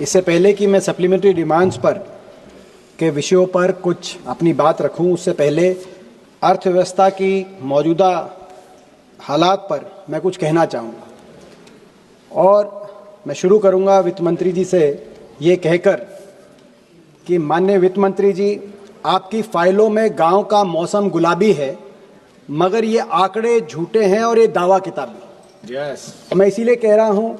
इससे पहले कि मैं सप्लीमेंट्री डिमांड्स पर के विषयों पर कुछ अपनी बात रखूं, उससे पहले अर्थव्यवस्था की मौजूदा हालात पर मैं कुछ कहना चाहूँगा। और मैं शुरू करूँगा वित्त मंत्री जी से ये कहकर कि माननीय वित्त मंत्री जी, आपकी फाइलों में गांव का मौसम गुलाबी है, मगर ये आंकड़े झूठे हैं और ये दावा किताबी। मैं इसीलिए कह रहा हूँ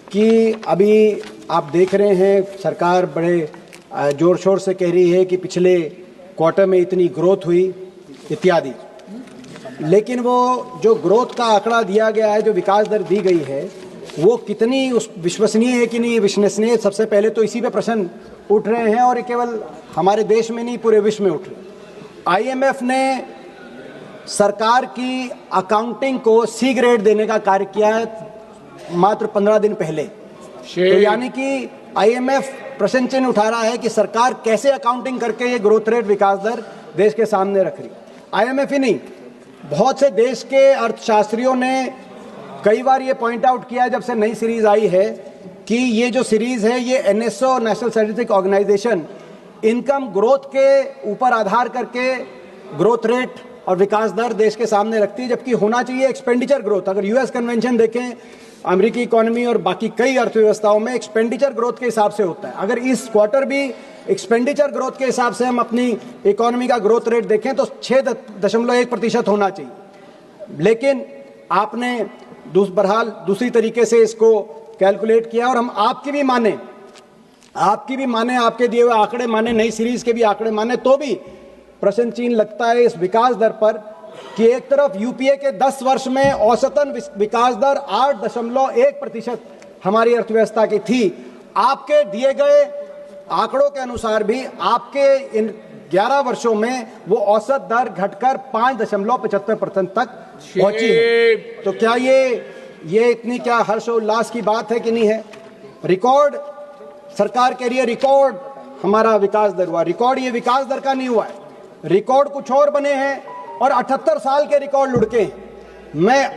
कि अभी आप देख रहे हैं सरकार बड़े जोर शोर से कह रही है कि पिछले क्वार्टर में इतनी ग्रोथ हुई इत्यादि, लेकिन वो जो ग्रोथ का आंकड़ा दिया गया है, जो विकास दर दी गई है, वो कितनी उस विश्वसनीय है कि नहीं विश्वसनीय, सबसे पहले तो इसी पे प्रश्न उठ रहे हैं। और ये केवल हमारे देश में नहीं, पूरे विश्व में उठ रहे। आईएमएफ ने सरकार की अकाउंटिंग को सी ग्रेड देने का कार्य किया है मात्र 15 दिन पहले। तो यानी कि आईएमएफ प्रश्न चिन्ह उठा रहा है कि सरकार कैसे अकाउंटिंग करके ये ग्रोथ रेट, विकास दर देश के सामने रख रही। आईएमएफ ही नहीं, बहुत से देश के अर्थशास्त्रियों ने कई बार ये पॉइंट आउट किया जब से नई सीरीज आई है कि ये जो सीरीज है ये NSO, national statistics organisation, income growth के ऊपर आधार करके ग्रोथ रेट और विकास दर देश के सामने रखती है, जबकि होना चाहिए एक्सपेंडिचर ग्रोथ। अगर यूएस कन्वेंशन देखें, अमेरिकी इकोनॉमी और बाकी कई अर्थव्यवस्थाओं में एक्सपेंडिचर ग्रोथ के हिसाब से होता है। अगर इस क्वार्टर भी एक्सपेंडिचर ग्रोथ के हिसाब से हम अपनी इकोनॉमी का ग्रोथ रेट देखें तो 6.1% होना चाहिए, लेकिन आपने बहरहाल दूसरी तरीके से इसको कैलकुलेट किया। और हम आपकी भी माने, आपके दिए हुए आंकड़े माने, नई सीरीज के भी आंकड़े माने, तो भी प्रश्न चिन्ह लगता है इस विकास दर पर कि एक तरफ यूपीए के 10 वर्ष में औसतन विकास दर 8.1% हमारी अर्थव्यवस्था की थी। आपके दिए गए आंकड़ों के अनुसार भी आपके इन 11 वर्षों में वो औसत दर घटकर 5.75% तक पहुंची है। तो क्या ये इतनी क्या हर्ष और उल्लास की बात है कि नहीं है? रिकॉर्ड सरकार कह रही है, रिकॉर्ड हमारा विकास दर हुआ। रिकॉर्ड ये विकास दर का नहीं हुआ है, रिकॉर्ड कुछ और बने हैं और 78 साल के रिकॉर्ड लुढ़के हैं। मैं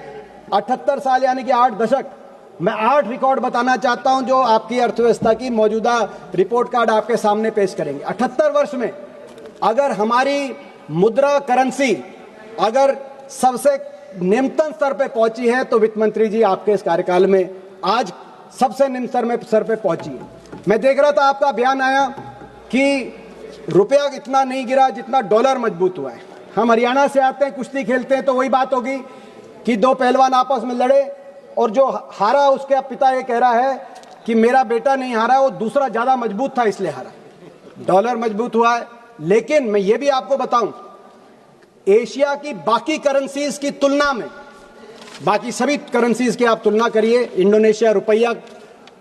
78 साल यानी कि 8 दशक, मैं 8 रिकॉर्ड बताना चाहता हूं जो आपकी अर्थव्यवस्था की मौजूदा रिपोर्ट कार्ड आपके सामने पेश करेंगे। 78 वर्ष में अगर हमारी मुद्रा करेंसी अगर सबसे निम्नतम स्तर पे पहुंची है तो वित्त मंत्री जी आपके इस कार्यकाल में आज सबसे निम्न स्तर पे पहुंची है। मैं देख रहा था आपका बयान आया कि रुपया इतना नहीं गिरा जितना डॉलर मजबूत हुआ है। हम हरियाणा से आते हैं, कुश्ती खेलते हैं, तो वही बात होगी कि 2 पहलवान आपस में लड़े और जो हारा उसके पिता ये कह रहा है कि मेरा बेटा नहीं हारा, वो दूसरा ज्यादा मजबूत था इसलिए हारा। डॉलर मजबूत हुआ है, लेकिन मैं ये भी आपको बताऊं, एशिया की बाकी करेंसीज की तुलना में, बाकी सभी करेंसीज की आप तुलना करिए, इंडोनेशिया रुपया,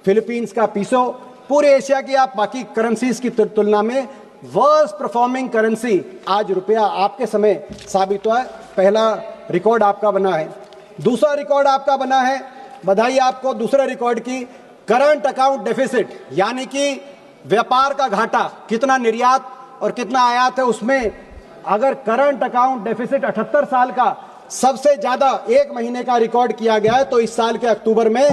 फिलीपींस का पीसो, पूरे एशिया की आप बाकी करेंसीज की तुलना में वर्स्ट परफॉर्मिंग करेंसी आज रुपया आपके समय साबित हुआ है। पहला रिकॉर्ड आपका बना है। दूसरा रिकॉर्ड आपका बना है, बधाई आपको दूसरे रिकॉर्ड की, करंट अकाउंट डेफिसिट, यानी कि व्यापार का घाटा, कितना निर्यात और कितना आयात है उसमें अगर करंट अकाउंट डेफिसिट 78 साल का सबसे ज्यादा एक महीने का रिकॉर्ड किया गया है, तो इस साल के अक्टूबर में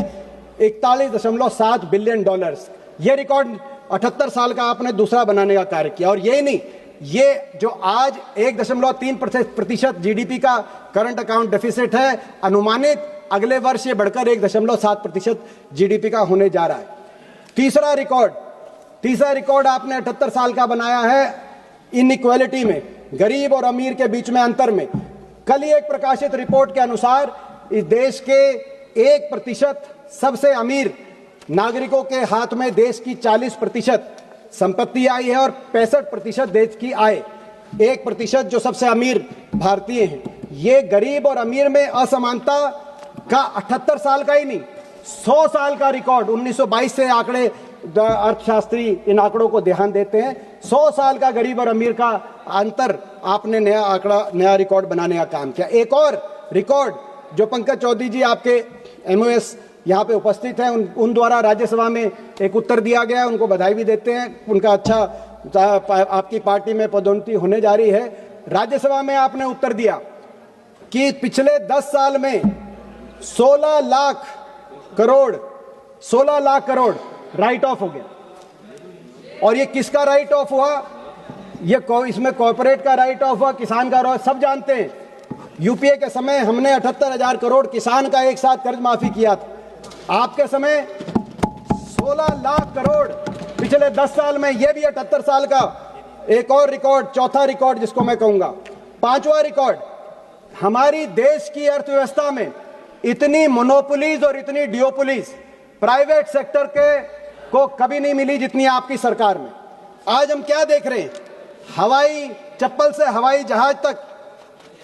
41.7 बिलियन डॉलर्स, ये रिकॉर्ड 78 साल का आपने दूसरा बनाने का कार्य किया। और यही नहीं, ये जो आज 1.3% जीडीपी का करंट अकाउंट डेफिसिट है, अनुमानित अगले वर्ष ये बढ़कर 1.7% जीडीपी का होने जा रहा है। तीसरा रिकॉर्ड आपने 78 साल का बनाया है इनइक्वालिटी में, गरीब और अमीर के बीच में अंतर में। कल ही एक प्रकाशित रिपोर्ट के अनुसार इस देश के 1% सबसे अमीर नागरिकों के हाथ में देश की 40% संपत्ति आई है और 65% देश की आय। 1% जो सबसे अमीर भारतीय हैं। ये गरीब और अमीर में असमानता का 78 साल का ही नहीं, 100 साल का रिकॉर्ड, 1922 से आंकड़े अर्थशास्त्री इन आंकड़ों को ध्यान देते हैं। 100 साल का गरीब और अमीर का अंतर आपने नया रिकॉर्ड बनाने का काम किया। एक और रिकॉर्ड जो पंकज चौधरी जी आपके एमओएस यहाँ पे उपस्थित हैं, उन द्वारा राज्यसभा में एक उत्तर दिया गया है, उनको बधाई भी देते हैं, उनका अच्छा आपकी पार्टी में पदोन्नति होने जा रही है। राज्यसभा में आपने उत्तर दिया कि पिछले 10 साल में 16 लाख करोड़ राइट ऑफ हो गया। और ये किसका राइट ऑफ हुआ? ये इसमें कॉर्पोरेट का राइट ऑफ हुआ, किसान का सब जानते हैं। यूपीए के समय हमने 78,000 करोड़ किसान का एक साथ कर्ज माफी किया था। आपके समय 16 लाख करोड़ पिछले 10 साल में। ये भी 78 साल का एक और रिकॉर्ड, चौथा रिकॉर्ड जिसको मैं कहूंगा। पांचवा रिकॉर्ड, हमारी देश की अर्थव्यवस्था में इतनी मोनोपोलीज और इतनी डियोपोलीज प्राइवेट सेक्टर के को कभी नहीं मिली जितनी आपकी सरकार में। आज हम क्या देख रहे हैं? हवाई चप्पल से हवाई जहाज तक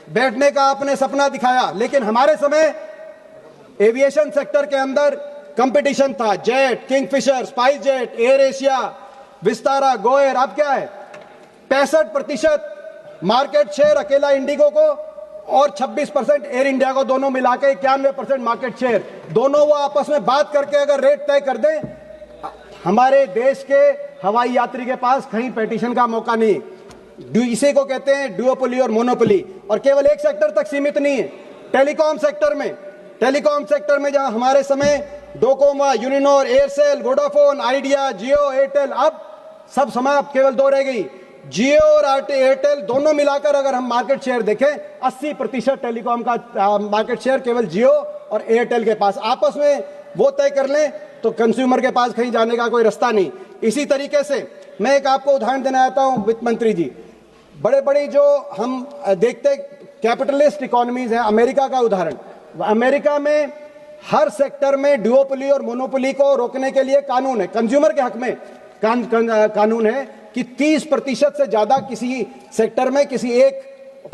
बैठने का आपने सपना दिखाया, लेकिन हमारे समय एविएशन सेक्टर के अंदर कंपटीशन था। Jet, Kingfisher, spice jet, air Asia, Vistara, GoAir. अब क्या है? 65% मार्केट शेयर अकेला इंडिगो को और 26% एयर इंडिया को, दोनों मिलाकर 91% मार्केट शेयर। दोनों वो आपस में बात करके अगर रेट तय कर दें, हमारे देश के हवाई यात्री के पास कहीं पेटिशन का मौका नहीं। इसी को कहते हैं ड्यूओपोली और मोनोपोली। और केवल एक सेक्टर तक सीमित नहीं है। टेलीकॉम सेक्टर में जहां हमारे समय डोकोमा, यूनिनोर, एयरसेल, वोडाफोन, आइडिया, जियो, एयरटेल, अब सब समाप्त, केवल 2 रह गई। जियो और एयरटेल दोनों मिलाकर अगर हम मार्केट शेयर देखें, 80% टेलीकॉम का मार्केट शेयर केवल जियो और एयरटेल के पास। आपस में वो तय कर लें तो कंज्यूमर के पास कहीं जाने का कोई रास्ता नहीं। इसी तरीके से मैं एक आपको उदाहरण देना चाहता हूं वित्त मंत्री जी। बड़े बड़ी जो हम देखते कैपिटलिस्ट इकोनॉमीज हैं, अमेरिका का उदाहरण। अमेरिका में हर सेक्टर में ड्यूओपोली और मोनोपोली को रोकने के लिए कानून है, कंज्यूमर के हक में कानून है कि 30% से ज्यादा किसी सेक्टर में किसी एक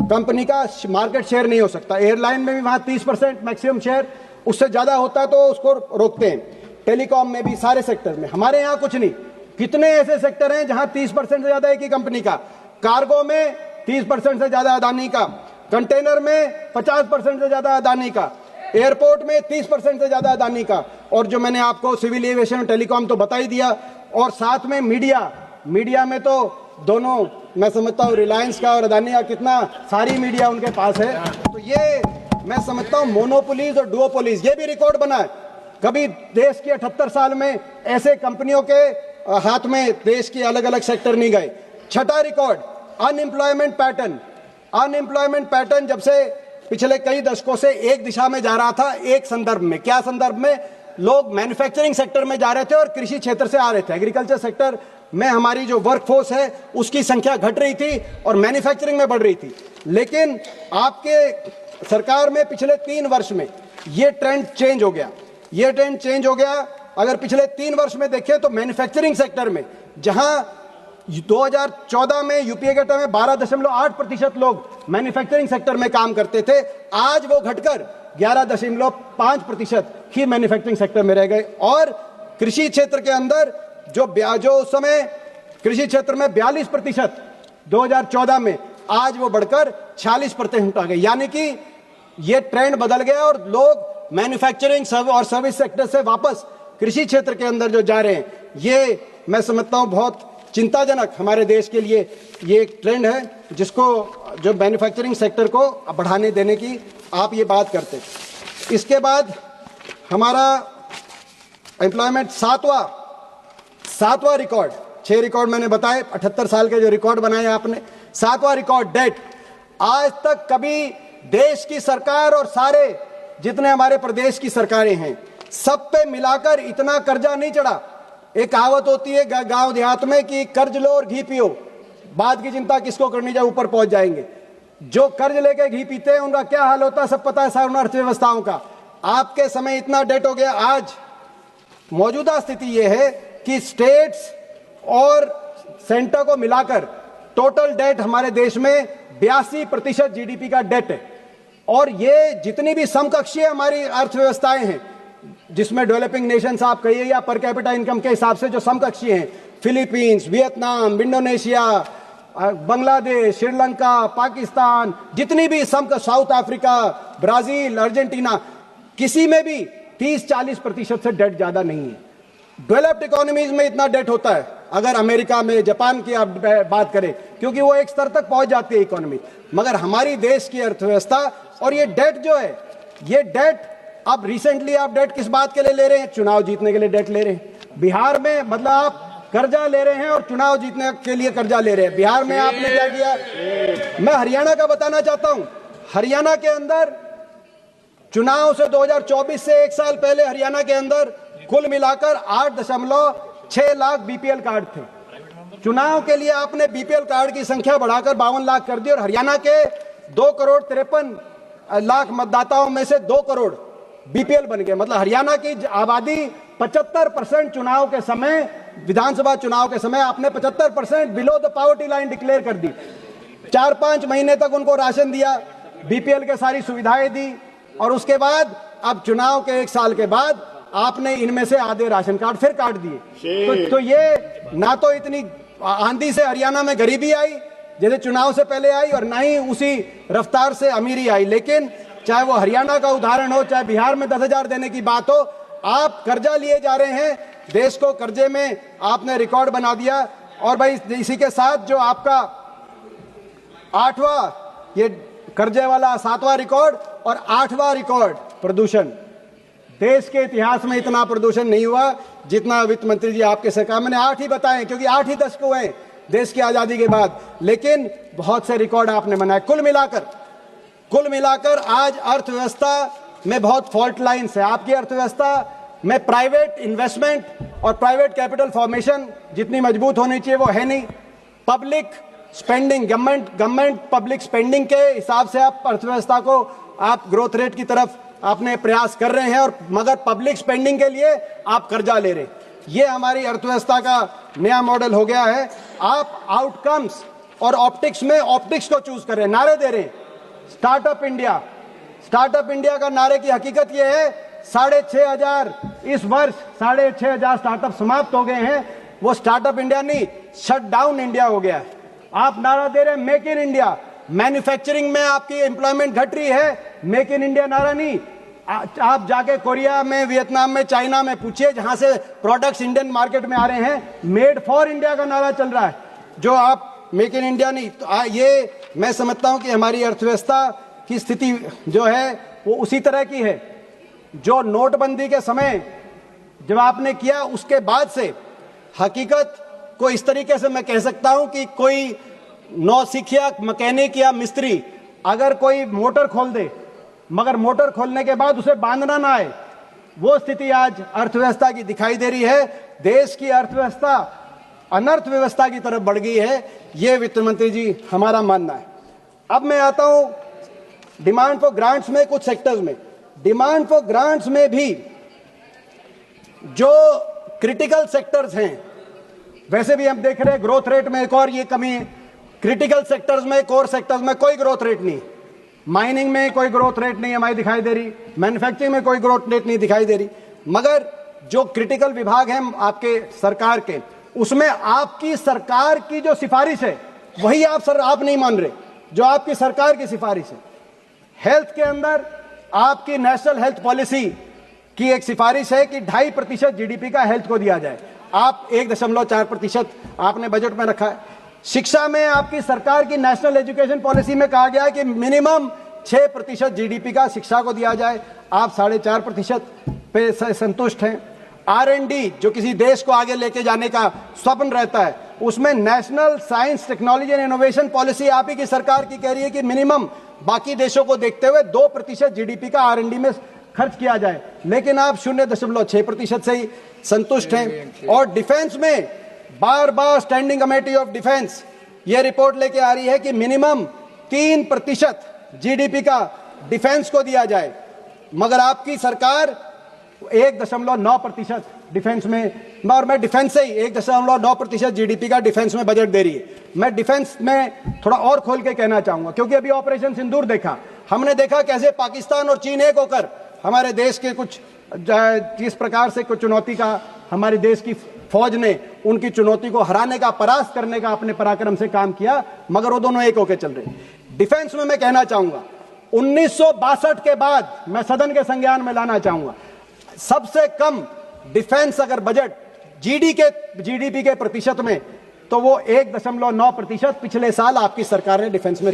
कंपनी का मार्केट शेयर नहीं हो सकता। एयरलाइन में भी वहां 30% मैक्सिमम शेयर, उससे ज्यादा होता है तो उसको रोकते हैं। टेलीकॉम में भी, सारे सेक्टर में। हमारे यहां कुछ नहीं। कितने ऐसे सेक्टर हैं जहां 30% से ज्यादा एक ही कंपनी का, कार्गो में 30% से ज्यादा अदानी का, कंटेनर में 50% से ज्यादा अदानी का, एयरपोर्ट में 30% से ज्यादा अदानी का। और जो मैंने आपको सिविल एविएशन, टेलीकॉम तो बता ही दिया। और साथ में मीडिया में तो दोनों, मैं समझता हूं रिलायंस का और अदानी का कितना सारी मीडिया उनके पास है। तो ये मैं समझता हूं मोनोपोलीज और डुओपोलीज, ये भी रिकॉर्ड बना है। कभी देश के 78 साल में ऐसे कंपनियों के हाथ में देश के अलग अलग सेक्टर नहीं गए। छठा रिकॉर्ड, अनएम्प्लॉयमेंट पैटर्न जब से पिछले कई दशकों से एक दिशा में जा रहा था, एक संदर्भ में। क्या संदर्भ में? लोग मैन्युफैक्चरिंग सेक्टर में जा रहे थे और कृषि क्षेत्र से आ रहे थे। एग्रीकल्चर सेक्टर में हमारी जो वर्कफोर्स है उसकी संख्या घट रही थी और मैन्युफैक्चरिंग में बढ़ रही थी। लेकिन आपके सरकार में पिछले 3 वर्ष में ये ट्रेंड चेंज हो गया। अगर पिछले 3 वर्ष में देखें तो मैन्युफैक्चरिंग सेक्टर में, जहां 2014 में यूपीए के टाइम में 12.8% लोग मैन्युफैक्चरिंग सेक्टर में काम करते थे, आज वो घटकर 11.5% ही मैन्युफैक्चरिंग सेक्टर में रह गए। और कृषि क्षेत्र के अंदर जो उस समय कृषि क्षेत्र में 42% 2014 में, आज वो बढ़कर 46% आ गए। यानी कि ये ट्रेंड बदल गया और लोग मैन्युफैक्चरिंग और सर्विस सेक्टर से वापस कृषि क्षेत्र के अंदर जो जा रहे हैं, ये मैं समझता हूं बहुत चिंताजनक हमारे देश के लिए ये एक ट्रेंड है, जिसको जो मैन्युफैक्चरिंग सेक्टर को बढ़ाने देने की आप ये बात करते हैं। इसके बाद हमारा एम्प्लॉयमेंट सातवां रिकॉर्ड, 6 रिकॉर्ड मैंने बताए, 78 साल के जो रिकॉर्ड बनाए आपने। 7वां रिकॉर्ड, डेट। आज तक कभी देश की सरकार और सारे जितने हमारे प्रदेश की सरकारें हैं, सब पे मिलाकर इतना कर्जा नहीं चढ़ा। एक कहावत होती है गांव देहात में कि कर्ज लो और घी पियो, बाद की चिंता किसको करनी, जब ऊपर पहुंच जाएंगे। जो कर्ज लेके घी पीते हैं उनका क्या हाल होता है सब पता है, सारी अर्थव्यवस्थाओं का। आपके समय इतना डेट हो गया। आज मौजूदा स्थिति यह है कि स्टेट्स और सेंटर को मिलाकर टोटल डेट हमारे देश में 82% जीडीपी का डेट है। और ये जितनी भी समकक्षीय हमारी अर्थव्यवस्थाएं हैं, जिसमें डेवलपिंग नेशंस आप कहिए या पर कैपिटा इनकम के हिसाब से जो समकक्षीय हैं, Philippines, Vietnam, Indonesia, Bangladesh, Sri Lanka, Pakistan, जितनी भी साउथ अफ्रीका, ब्राजील, अर्जेंटीना, किसी में भी 30-40% से डेट ज्यादा नहीं है। डेवलप्ड इकोनॉमीज में इतना डेट होता है, अगर अमेरिका में, जापान की आप बात करें, क्योंकि वो एक स्तर तक पहुंच जाती है इकोनॉमी। मगर हमारी देश की अर्थव्यवस्था और ये डेट जो है, ये डेट अब रिसेंटली आप डेट किस बात के लिए ले रहे हैं? चुनाव जीतने के लिए डेट ले रहे हैं। बिहार में मतलब आप कर्जा ले रहे हैं और चुनाव जीतने के लिए कर्जा ले रहे हैं। बिहार में आपने क्या किया? मैं हरियाणा का बताना चाहता हूं। हरियाणा के अंदर चुनाव से 2024 से एक साल पहले हरियाणा के अंदर कुल मिलाकर 8.6 लाख बीपीएल कार्ड थे। चुनाव के लिए आपने बीपीएल कार्ड की संख्या बढ़ाकर 52 लाख कर दी और हरियाणा के 2,53,00,000 मतदाताओं में से 2 करोड़ बीपीएल बन गए। मतलब हरियाणा की आबादी 75% चुनाव के समय, विधानसभा चुनाव के समय आपने 75% below the poverty line declare कर दी। 4-5 महीने तक उनको राशन दिया, बीपीएल के सारी सुविधाएं दी और उसके बाद अब चुनाव के 1 साल के बाद आपने इनमें से आधे राशन कार्ड फिर काट दिए। तो ये ना तो इतनी आंधी से हरियाणा में गरीबी आई जैसे चुनाव से पहले आई और ना ही उसी रफ्तार से अमीरी आई। लेकिन चाहे वो हरियाणा का उदाहरण हो, चाहे बिहार में 10,000 देने की बात हो, आप कर्जा लिए जा रहे हैं, देश को कर्जे में आपने रिकॉर्ड बना दिया। और भाई इसी के साथ जो आपका 8वां ये कर्जे वाला 7वां रिकॉर्ड और 8वां रिकॉर्ड प्रदूषण। देश के इतिहास में इतना प्रदूषण नहीं हुआ जितना वित्त मंत्री जी आपके सरकार, मैंने 8 ही बताए क्योंकि 8 ही दशक हुए देश की आजादी के बाद, लेकिन बहुत से रिकॉर्ड आपने बनाए। कुल मिलाकर आज अर्थव्यवस्था में बहुत फॉल्ट लाइन्स है। आपकी अर्थव्यवस्था में प्राइवेट इन्वेस्टमेंट और प्राइवेट कैपिटल फॉर्मेशन जितनी मजबूत होनी चाहिए वो है नहीं। Public spending, government public spending के हिसाब से आप अर्थव्यवस्था को आप ग्रोथ रेट की तरफ आपने प्रयास कर रहे हैं और मगर पब्लिक स्पेंडिंग के लिए आप कर्जा ले रहे हैं। ये हमारी अर्थव्यवस्था का नया मॉडल हो गया है। आप आउटकम्स और ऑप्टिक्स में ऑप्टिक्स को चूज कर रहे हैं, नारे दे रहे हैं स्टार्टअप इंडिया का नारे की हकीकत यह है 6,500 इस वर्ष 6,500 स्टार्टअप समाप्त हो गए हैं। वो स्टार्टअप इंडिया नहीं, शट डाउन इंडिया हो गया है। आप नारा दे रहे हैं मेक इन इंडिया, मैन्युफैक्चरिंग में आपकी एम्प्लॉयमेंट घट रही है, मेक इन इंडिया नारा नहीं। आप जाके कोरिया में, वियतनाम में, चाइना में पूछिए जहां से प्रोडक्ट्स इंडियन मार्केट में आ रहे हैं, मेड फॉर इंडिया का नारा चल रहा है, जो आप मेक इन इंडिया नहीं। तो ये मैं समझता हूं कि हमारी अर्थव्यवस्था की स्थिति जो है वो उसी तरह की है जो नोटबंदी के समय जब आपने किया, उसके बाद से हकीकत को इस तरीके से मैं कह सकता हूं कि कोई नौसिखिया, मैकेनिक या मिस्त्री अगर कोई मोटर खोल दे मगर मोटर खोलने के बाद उसे बांधना ना आए, वो स्थिति आज अर्थव्यवस्था की दिखाई दे रही है। देश की अर्थव्यवस्था अनर्थ व्यवस्था की तरफ बढ़ गई है, ये वित्त मंत्री जी हमारा मानना है। अब मैं आता हूं डिमांड फॉर ग्रांट्स में। कुछ सेक्टर्स में डिमांड फॉर ग्रांट्स में भी जो क्रिटिकल सेक्टर्स हैं, वैसे भी हम देख रहे हैं ग्रोथ रेट में एक और ये कमी है। क्रिटिकल सेक्टर्स में, कोर सेक्टर्स में कोई ग्रोथ रेट नहीं, माइनिंग में कोई ग्रोथ रेट नहीं हमारी दिखाई दे रही, मैन्युफैक्चरिंग में कोई ग्रोथ रेट नहीं दिखाई दे रही। मगर जो क्रिटिकल विभाग हैं आपके सरकार के, उसमें आपकी सरकार की जो सिफारिश है वही आप नहीं मान रहे, जो आपकी सरकार की सिफारिश है। हेल्थ के अंदर आपकी नेशनल हेल्थ पॉलिसी की एक सिफारिश है कि 2.5% जीडीपी का हेल्थ को दिया जाए, आप 1.4% आपने बजट में रखा है। शिक्षा में आपकी सरकार की नेशनल एजुकेशन पॉलिसी में कहा गया है कि मिनिमम 6% जीडीपी का शिक्षा को दिया जाए, आप 4.5% पे संतुष्ट हैं। R&D जो किसी देश को आगे लेके जाने का स्वप्न रहता है, उसमें national science technology and innovation policy आप ही की सरकार की कह रही है कि मिनिमम बाकी देशों को देखते हुए 2% जीडीपी का R&D में खर्च किया जाए, लेकिन आप 0.6% से ही संतुष्ट हैं। और डिफेंस में बार बार स्टैंडिंग कमेटी ऑफ डिफेंस ये रिपोर्ट लेके आ रही है कि मिनिमम 3% जीडीपी का डिफेंस को दिया जाए, मगर आपकी सरकार 1.9% डिफेंस में, और मैं डिफेंस से ही 1.9% जीडीपी का डिफेंस में बजट दे रही है। मैं डिफेंस में थोड़ा और खोल के कहना चाहूंगा, क्योंकि अभी ऑपरेशन सिंदूर देखा, हमने देखा कैसे पाकिस्तान और चीन एक होकर हमारे देश के कुछ जिस प्रकार से कुछ चुनौती का हमारे देश की फौज ने उनकी चुनौती को हराने का, परास्त करने का अपने पराक्रम से काम किया, मगर वो दोनों एक होकर चल रहे। डिफेंस में मैं कहना चाहूंगा 1962 के बाद मैं सदन के संज्ञान में लाना चाहूंगा, सबसे कम डिफेंस अगर बजट जीडीपी के प्रतिशत में, तो वो 1.9% पिछले साल आपकी सरकार ने डिफेंस में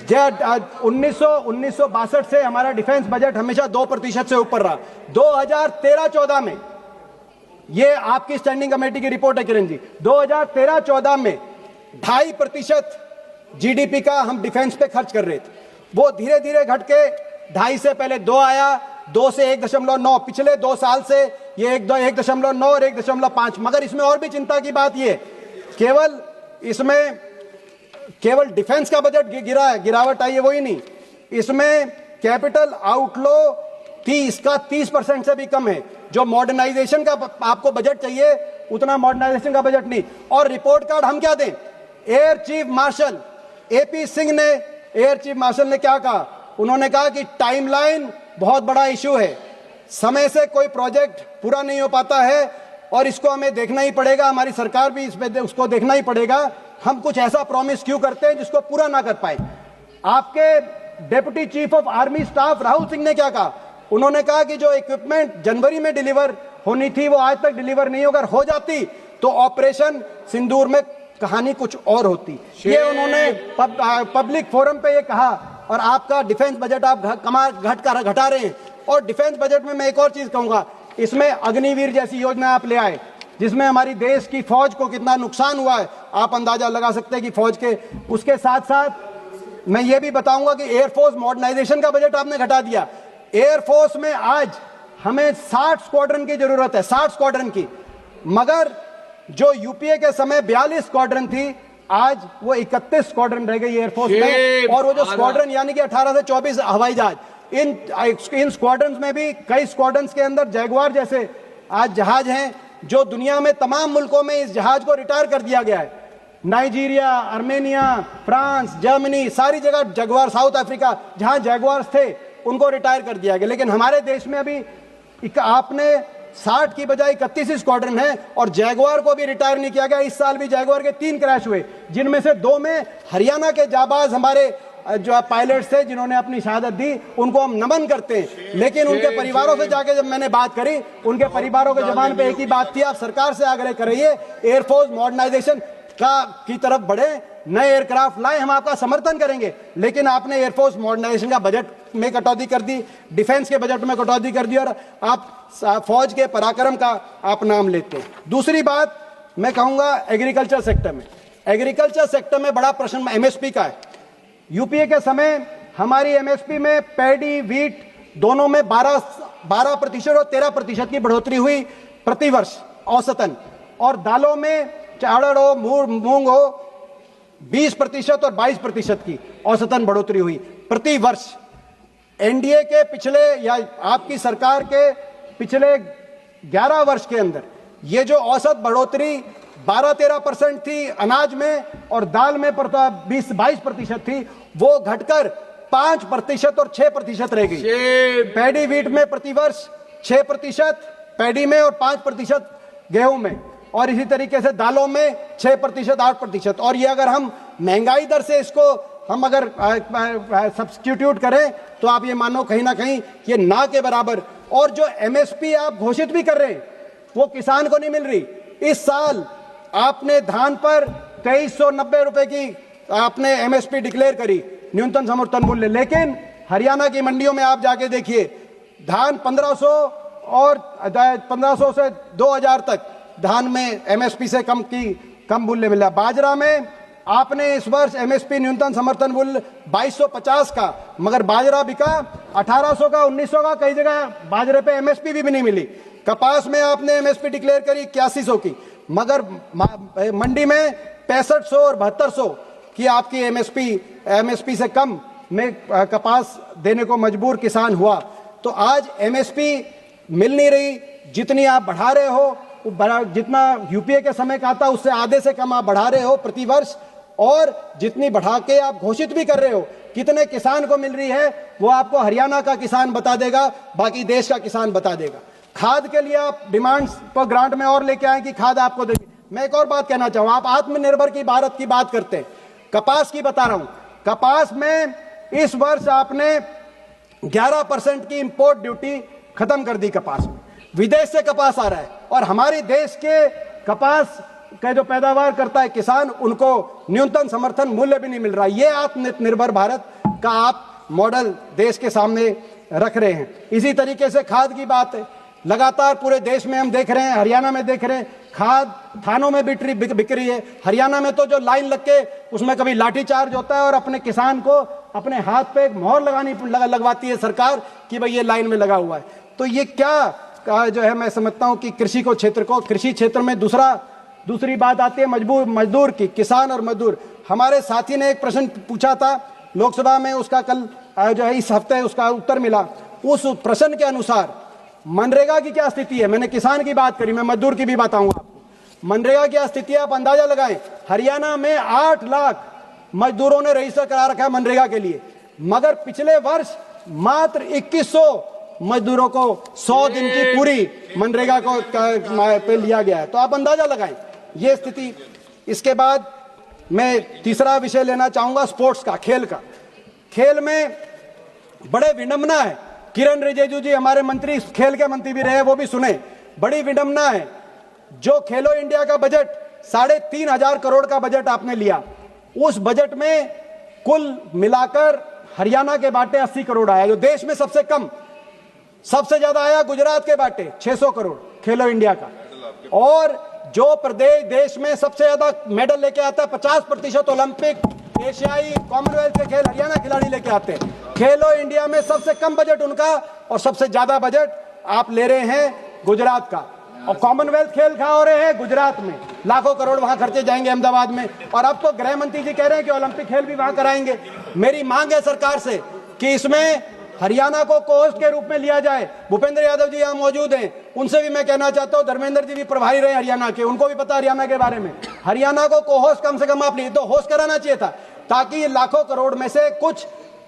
1962 से हमारा डिफेंस बजट हमेशा 2% से ऊपर रहा। 2013-14 में ये आपकी स्टैंडिंग कमेटी की रिपोर्ट है किरण जी। 2013-14 में 2.5% जीडीपी का हम डिफेंस पे खर्च कर रहे थे, वो धीरे धीरे घट के 2.5 से पहले 2 आया, 2 से 1.9, पिछले 2 साल से ये 1.9 और 1.5। मगर इसमें और भी चिंता की बात ये, केवल डिफेंस का बजट गिरावट आई है, वही नहीं, इसमें कैपिटल आउटफ्लो थी इसका 30% से भी कम है। जो मॉडर्नाइजेशन का आपको बजट चाहिए उतना मॉडर्नाइजेशन का बजट नहीं। और रिपोर्ट कार्ड हम क्या दें? Air chief marshal AP Singh ने, एयर चीफ मार्शल ने क्या कहा? उन्होंने कहा कि टाइमलाइन बहुत बड़ा इशू है, समय से कोई प्रोजेक्ट पूरा नहीं हो पाता है और इसको हमें देखना ही पड़ेगा, हमारी सरकार भी इस पे उसको देखना ही पड़ेगा। हम कुछ ऐसा प्रॉमिस क्यों करते हैं जिसको पूरा ना कर पाए? आपके deputy chief of army staff Rahul Singh ने क्या कहा? उन्होंने कहा कि जो इक्विपमेंट जनवरी में डिलीवर होनी थी वो आज तक डिलीवर नहीं, अगर हो जाती तो ऑपरेशन सिंदूर में कहानी कुछ और होती। ये उन्होंने पब्लिक फोरम पे ये कहा। और आपका डिफेंस बजट आप घटा रहे हैं। और डिफेंस बजट में मैं एक और चीज कहूंगा, इसमें अग्निवीर जैसी योजना आप ले आए जिसमें हमारी देश की फौज को कितना नुकसान हुआ है, आप अंदाजा लगा सकते हैं कि फौज के। उसके साथ साथ मैं ये भी बताऊंगा कि एयरफोर्स मॉडर्नाइजेशन का बजट आपने घटा दिया। एयरफोर्स में आज हमें 60 स्क्वाड्रन की जरूरत है, 60 स्क्वाड्रन की, मगर जो यूपीए के समय 42 स्क्वाड्रन थी, आज वो 31 स्क्वाड्रन रह गई एयरफोर्स में। और वो जो स्क्वाड्रन यानी कि 18 से 24 हवाई जहाज, इन स्क्वाड्रन में भी कई स्क्वाड्रन के अंदर जैगुआर जैसे आज जहाज हैं, जो दुनिया में तमाम मुल्कों में इस जहाज को रिटायर कर दिया गया है। नाइजीरिया, आर्मेनिया, फ्रांस, जर्मनी, सारी जगह जैगुआर, साउथ अफ्रीका जहां जैगुआर्स थे उनको रिटायर कर दिया गया। लेकिन हमारे देश में अभी आपने 60 की बजाय 31 स्क्वाड्रन है और जैगुआर को भी रिटायर नहीं किया गया। इस साल भी जैगुआर के 3 क्रैश हुए, जिनमें से 2 में हरियाणा के जाबाज हमारे जो पायलट्स थे जिन्होंने अपनी शहादत दी, उनको हम नमन करते हैं। लेकिन उनके परिवारों से जाके जब मैंने बात करी, उनके परिवारों के जबान पे एक ही बात थी, आप सरकार से आग्रह करिए एयरफोर्स मॉडर्नाइजेशन की तरफ बढ़े, नए एयरक्राफ्ट लाए, हम आपका समर्थन करेंगे। लेकिन आपने एयरफोर्स मॉडर्नाइजेशन का बजट में कटौती कर दी, डिफेंस के बजट में कटौती कर दी और आप फौज के पराक्रम का आप नाम लेते हैं। दूसरी बात मैं कहूंगा एग्रीकल्चर सेक्टर में, एग्रीकल्चर सेक्टर में बड़ा प्रश्न एमएसपी का है। यूपीए के समय हमारी एमएसपी में पैडी, वीट दोनों में 12% और 13% की बढ़ोतरी हुई प्रति वर्ष औसतन, और दालों में चावल हो, मूंग हो 20% और 22% की औसतन बढ़ोतरी हुई प्रति वर्ष। एनडीए के पिछले या आपकी सरकार के पिछले 11 वर्ष के अंदर ये जो औसत बढ़ोतरी 12-13% थी अनाज में और दाल में 20-22% थी, वो घटकर 5% और 6% रह गई। पैडी वीट में प्रतिवर्ष 6% पैडी में और 5% गेहूं में, और इसी तरीके से दालों में 6%, 8%। और ये अगर हम महंगाई दर से इसको हम अगर सब्स्टिट्यूट करें तो आप ये मानो कहीं ना कहीं ये ना के बराबर। और जो एमएसपी आप घोषित भी कर रहे हैं वो किसान को नहीं मिल रही। इस साल आपने धान पर 2390 रुपए की आपने एमएसपी डिक्लेयर करी, न्यूनतम समर्थन मूल्य, लेकिन हरियाणा की मंडियों में आप जाके देखिए धान 1500 और 1500 से 2000 तक धान में एमएसपी से कम मूल्य मिला। बाजरा में आपने इस वर्ष एमएसपी न्यूनतम समर्थन मूल्य 2250 का, मगर बाजरा बिका 1800 का, 1900 का, कई जगह बाजरे पे एमएसपी भी नहीं मिली। कपास में आपने एमएसपी डिक्लेयर करी 8100 की, मगर मंडी में 6500 और 7200 की आपकी एमएसपी से कम में कपास देने को मजबूर किसान हुआ। तो आज एमएसपी मिल नहीं रही, जितनी आप बढ़ा रहे हो जितना यूपीए के समय का था उससे आधे से कम आप बढ़ा रहे हो प्रति वर्ष, और जितनी बढ़ा के आप घोषित भी कर रहे हो कितने किसान को मिल रही है वो आपको हरियाणा का किसान बता देगा, बाकी देश का किसान बता देगा। खाद के लिए आप डिमांड्स पर ग्रांट में और लेके आए कि खाद आपको देंगे। मैं एक और बात कहना चाहूँ, आप आत्मनिर्भर की भारत की बात करते हैं, कपास की बता रहा हूं। कपास में इस वर्ष आपने 11% की इंपोर्ट ड्यूटी खत्म कर दी। कपास में विदेश से कपास आ रहा है और हमारे देश के कपास का जो पैदावार करता है किसान, उनको न्यूनतम समर्थन मूल्य भी नहीं मिल रहा। ये आत्मनिर्भर भारत का आप मॉडल देश के सामने रख रहे हैं। इसी तरीके से खाद की बात है, लगातार पूरे देश में हम देख रहे हैं, हरियाणा में देख रहे हैं, खाद थानों में बिक रही है। हरियाणा में तो जो लाइन लग के उसमें कभी लाठीचार्ज होता है और अपने किसान को अपने हाथ पे एक मोहर लगवाती है सरकार कि भाई ये लाइन में लगा हुआ है। तो ये क्या जो है, मैं समझता हूं कि कृषि क्षेत्र में दूसरी बात आती है मजदूर की, किसान और मजदूर। हमारे साथी ने एक प्रश्न पूछा था लोकसभा में, उसका कल जो है इस हफ्ते उसका उत्तर मिला। उस प्रश्न के अनुसार मनरेगा की क्या स्थिति है, मैंने किसान की बात करी, मैं मजदूर की भी बताऊंगा आपको। मनरेगा की स्थिति है, आप अंदाजा लगाएं, हरियाणा में 8 लाख मजदूरों ने रजिस्टर करा रखा है मनरेगा के लिए, मगर पिछले वर्ष मात्र 2100 मजदूरों को 100 दिन की पूरी मनरेगा को पे लिया गया है। तो आप अंदाजा लगाएं ये स्थिति। इसके बाद मैं तीसरा विषय लेना चाहूंगा स्पोर्ट्स का, खेल का। खेल में बड़े विडंबना है, किरण रिजिजू जी हमारे मंत्री, खेल के मंत्री भी रहे, वो भी सुने, बड़ी विडंबना है। जो खेलो इंडिया का बजट 3,500 करोड़ का बजट आपने लिया, उस बजट में कुल मिलाकर हरियाणा के बाटे 80 करोड़ आया, जो देश में सबसे कम। सबसे ज्यादा आया गुजरात के बाटे 600 करोड़ खेलो इंडिया का। और जो प्रदेश देश में सबसे ज्यादा मेडल लेके आता है, 50% ओलंपिक, एशियाई, कॉमनवेल्थ के खेल हरियाणा खिलाड़ी लेके आते हैं। खेलो इंडिया में सबसे कम बजट उनका और सबसे ज्यादा बजट आप ले रहे हैं गुजरात का। और कॉमनवेल्थ खेल कहां हो रहे हैं? गुजरात में। लाखों करोड़ वहां खर्चे जाएंगे अहमदाबाद में। और अब तो गृह मंत्री जी कह रहे हैं कि ओलंपिक खेल भी वहां कराएंगे। मेरी मांग है सरकार से कि इसमें हरियाणा को कोहोस्ट के रूप में लिया जाए। भूपेंद्र यादव जी यहाँ मौजूद हैं, उनसे भी मैं कहना चाहता हूँ, धर्मेंद्र जी भी प्रभारी रहे हरियाणा के, उनको भी पता हरियाणा के बारे में। हरियाणा को कोहोस्ट कम से कम आप नहीं तो होस्ट कराना चाहिए था, ताकि ये लाखों करोड़ में से कुछ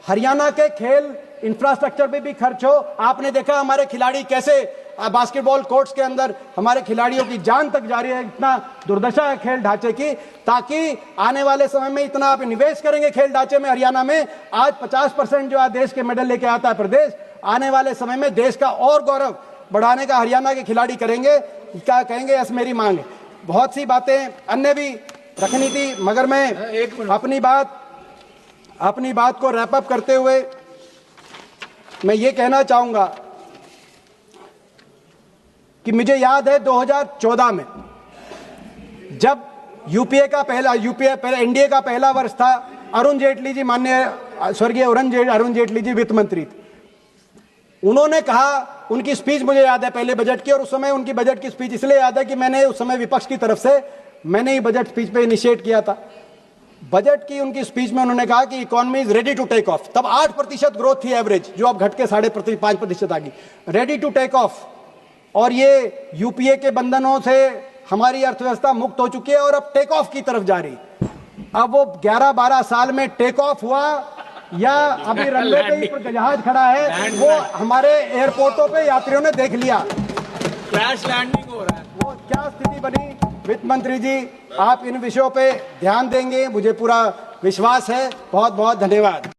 हरियाणा के खेल इंफ्रास्ट्रक्चर पे भी खर्च हो। आपने देखा हमारे खिलाड़ी कैसे बास्केटबॉल कोर्ट्स के अंदर, हमारे खिलाड़ियों की जान तक जा रही है, इतना दुर्दशा है खेल ढांचे की। ताकि आने वाले समय में इतना आप निवेश करेंगे खेल ढांचे में हरियाणा में, आज 50% जो आज देश के मेडल लेके आता है प्रदेश, आने वाले समय में देश का और गौरव बढ़ाने का हरियाणा के खिलाड़ी करेंगे। क्या कहेंगे, ऐसी मेरी मांग है। बहुत सी बातें अन्य भी रखनी थी, मगर मैं अपनी बात को रैप अप करते हुए मैं ये कहना चाहूंगा कि मुझे याद है 2014 में जब एनडीए का पहला वर्ष था, अरुण जेटली जी, माननीय स्वर्गीय अरुण जेटली जी वित्त मंत्री थे। उन्होंने कहा, उनकी स्पीच मुझे याद है पहले बजट की, और उस समय उनकी बजट की स्पीच इसलिए याद है कि मैंने उस समय विपक्ष की तरफ से मैंने ही बजट स्पीच पे इनिशिएट किया था। बजट की उनकी स्पीच में उन्होंने कहा कि economy is ready to take off. तब 8% ग्रोथ थी एवरेज, जो अब घट के 5.5% आ गई, रेडी टू टेक ऑफ। और ये यूपीए के बंधनों से हमारी अर्थव्यवस्था मुक्त हो चुकी है और अब टेक ऑफ की तरफ जा रही। अब वो 11-12 साल में टेक ऑफ हुआ या अभी रनवे पे ही जहाज खड़ा है, वो हमारे एयरपोर्टों पे यात्रियों ने देख लिया, क्रैश लैंडिंग हो रहा है। वो क्या स्थिति बनी। वित्त मंत्री जी, आप इन विषयों पे ध्यान देंगे, मुझे पूरा विश्वास है। बहुत बहुत धन्यवाद।